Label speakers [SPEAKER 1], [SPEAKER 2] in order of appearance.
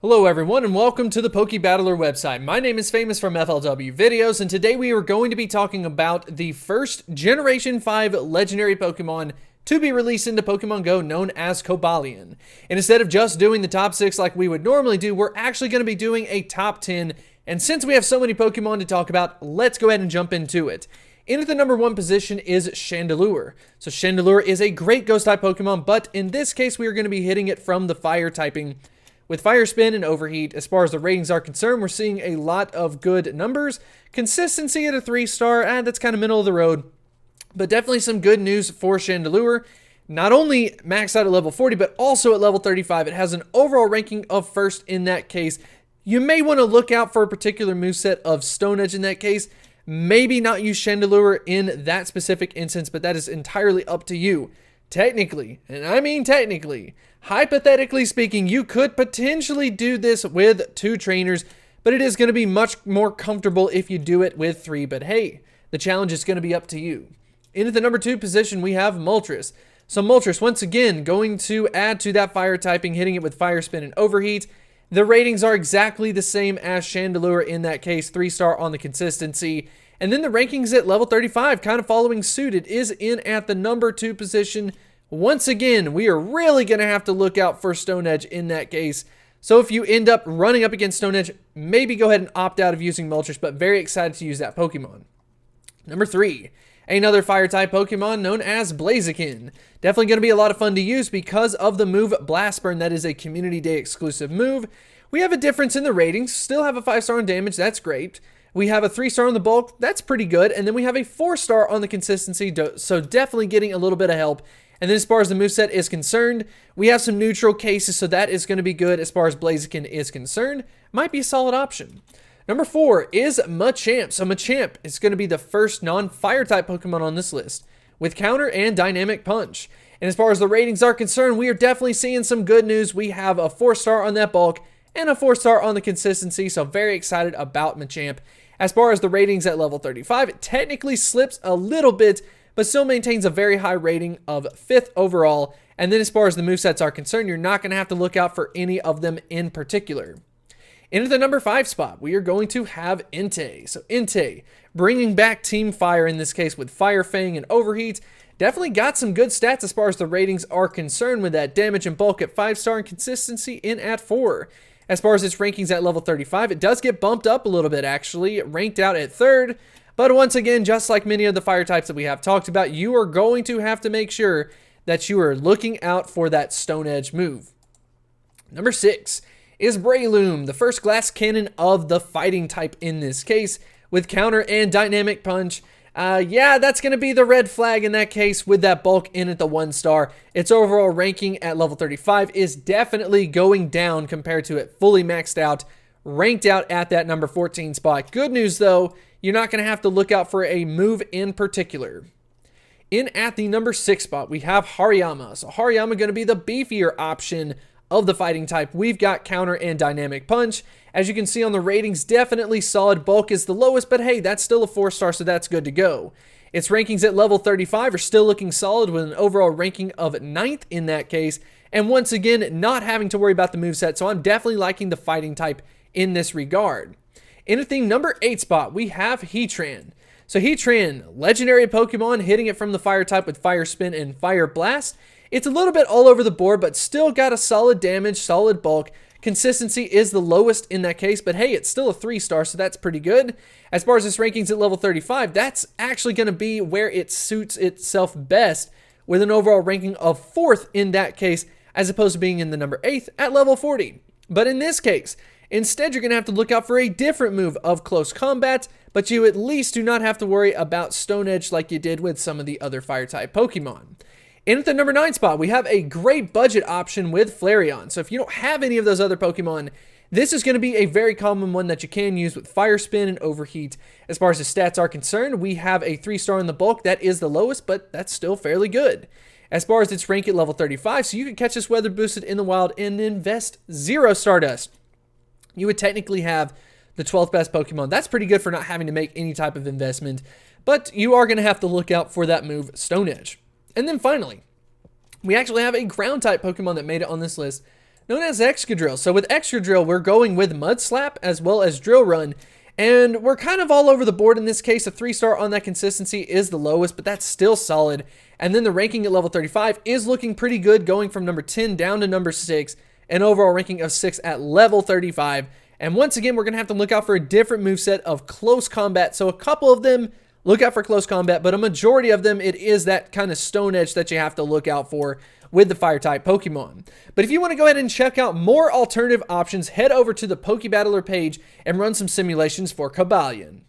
[SPEAKER 1] Hello everyone and welcome to the Pokebattler website. My name is Famous from FLW Videos and today we are going to be talking about the first Generation 5 legendary Pokemon to be released into Pokemon Go known as Cobalion. And instead of just doing the top 6 like we would normally do, we're actually going to be doing a top 10. And since we have so many Pokemon to talk about, let's go ahead and jump into it. In at the number 1 position is Chandelure. So Chandelure is a great ghost type Pokemon, but in this case we are going to be hitting it from the fire typing. With Fire Spin and Overheat, as far as the ratings are concerned, we're seeing a lot of good numbers. Consistency at a 3-star, that's kind of middle of the road. But definitely some good news for Chandelure. Not only maxed out at level 40, but also at level 35. It has an overall ranking of first in that case. You may want to look out for a particular moveset of Stone Edge in that case. Maybe not use Chandelure in that specific instance, but that is entirely up to you. Technically, and I mean technically, hypothetically speaking, you could potentially do this with 2 trainers, but it is going to be much more comfortable if you do it with 3. But hey, the challenge is going to be up to you. In at the number 2 position, we have Moltres. So Moltres, once again, going to add to that fire typing, hitting it with Fire Spin and Overheat. The ratings are exactly the same as Chandelure in that case, 3-star on the consistency. And then the rankings at level 35, kind of following suit. It is in at the number 2 position. Once again, we are really going to have to look out for Stone Edge in that case. So if you end up running up against Stone Edge, maybe go ahead and opt out of using Moltres, but very excited to use that Pokemon. Number 3, another fire-type Pokemon known as Blaziken. Definitely going to be a lot of fun to use because of the move Blast Burn. That is a Community Day exclusive move. We have a difference in the ratings. Still have a 5-star on damage. That's great. We have a 3-star on the bulk. That's pretty good. And then we have a 4-star on the consistency. So definitely getting a little bit of help. And then as far as the moveset is concerned, we have some neutral cases. So that is going to be good as far as Blaziken is concerned. Might be a solid option. Number 4 is Machamp. So Machamp is going to be the first non-fire type Pokemon on this list with Counter and Dynamic Punch. And as far as the ratings are concerned, we are definitely seeing some good news. We have a 4-star on that bulk and a 4-star on the consistency. So very excited about Machamp. As far as the ratings at level 35, it technically slips a little bit, but still maintains a very high rating of 5th overall. And then as far as the movesets are concerned, you're not going to have to look out for any of them in particular. Into the number 5 spot, we are going to have Entei. So Entei, bringing back Team Fire in this case with Fire Fang and Overheat. Definitely got some good stats as far as the ratings are concerned with that damage and bulk at 5-star and consistency in at 4. As far as its rankings at level 35, it does get bumped up a little bit actually, ranked out at 3rd. But once again, just like many of the fire types that we have talked about, you are going to have to make sure that you are looking out for that Stone Edge move. Number 6 is Breloom, the first glass cannon of the fighting type in this case, with Counter and Dynamic Punch. Yeah, that's going to be the red flag in that case with that bulk in at the 1-star. Its overall ranking at level 35 is definitely going down compared to it fully maxed out, ranked out at that number 14 spot. Good news though, you're not going to have to look out for a move in particular. In at the number 6 spot, we have Hariyama. So Hariyama going to be the beefier option of the fighting type. We've got Counter and Dynamic Punch. As you can see on the ratings, definitely solid. Bulk is the lowest, but hey, that's still a 4-star, so that's good to go. Its rankings at level 35 are still looking solid with an overall ranking of 9th in that case. And once again, not having to worry about the moveset, so I'm definitely liking the fighting type in this regard. In at the number 8 spot, we have Heatran. So Heatran, legendary Pokemon, hitting it from the fire type with Fire Spin and Fire Blast. It's a little bit all over the board, but still got a solid damage, solid bulk. Consistency is the lowest in that case, but hey, it's still a 3-star, so that's pretty good. As far as its rankings at level 35, that's actually going to be where it suits itself best, with an overall ranking of 4th in that case, as opposed to being in the number 8th at level 40. But in this case, instead you're going to have to look out for a different move of Close Combat, but you at least do not have to worry about Stone Edge like you did with some of the other Fire-type Pokemon. In at the number 9 spot, we have a great budget option with Flareon. So if you don't have any of those other Pokemon, this is going to be a very common one that you can use with Fire Spin and Overheat. As far as the stats are concerned, we have a 3-star in the bulk. That is the lowest, but that's still fairly good. As far as its rank at level 35, so you can catch this weather boosted in the wild and invest 0 Stardust. You would technically have the 12th best Pokemon. That's pretty good for not having to make any type of investment, but you are going to have to look out for that move, Stone Edge. And then finally, we actually have a ground type Pokemon that made it on this list known as Excadrill. So with Excadrill, we're going with Mud Slap as well as Drill Run. And we're kind of all over the board in this case. A 3-star on that consistency is the lowest, but that's still solid. And then the ranking at level 35 is looking pretty good, going from number 10 down to number 6. An overall ranking of 6 at level 35. And once again, we're going to have to look out for a different moveset of Close Combat. So a couple of them, look out for Close Combat, but a majority of them, it is that kind of Stone Edge that you have to look out for with the Fire-type Pokemon. But if you want to go ahead and check out more alternative options, head over to the Pokebattler page and run some simulations for Cobalion.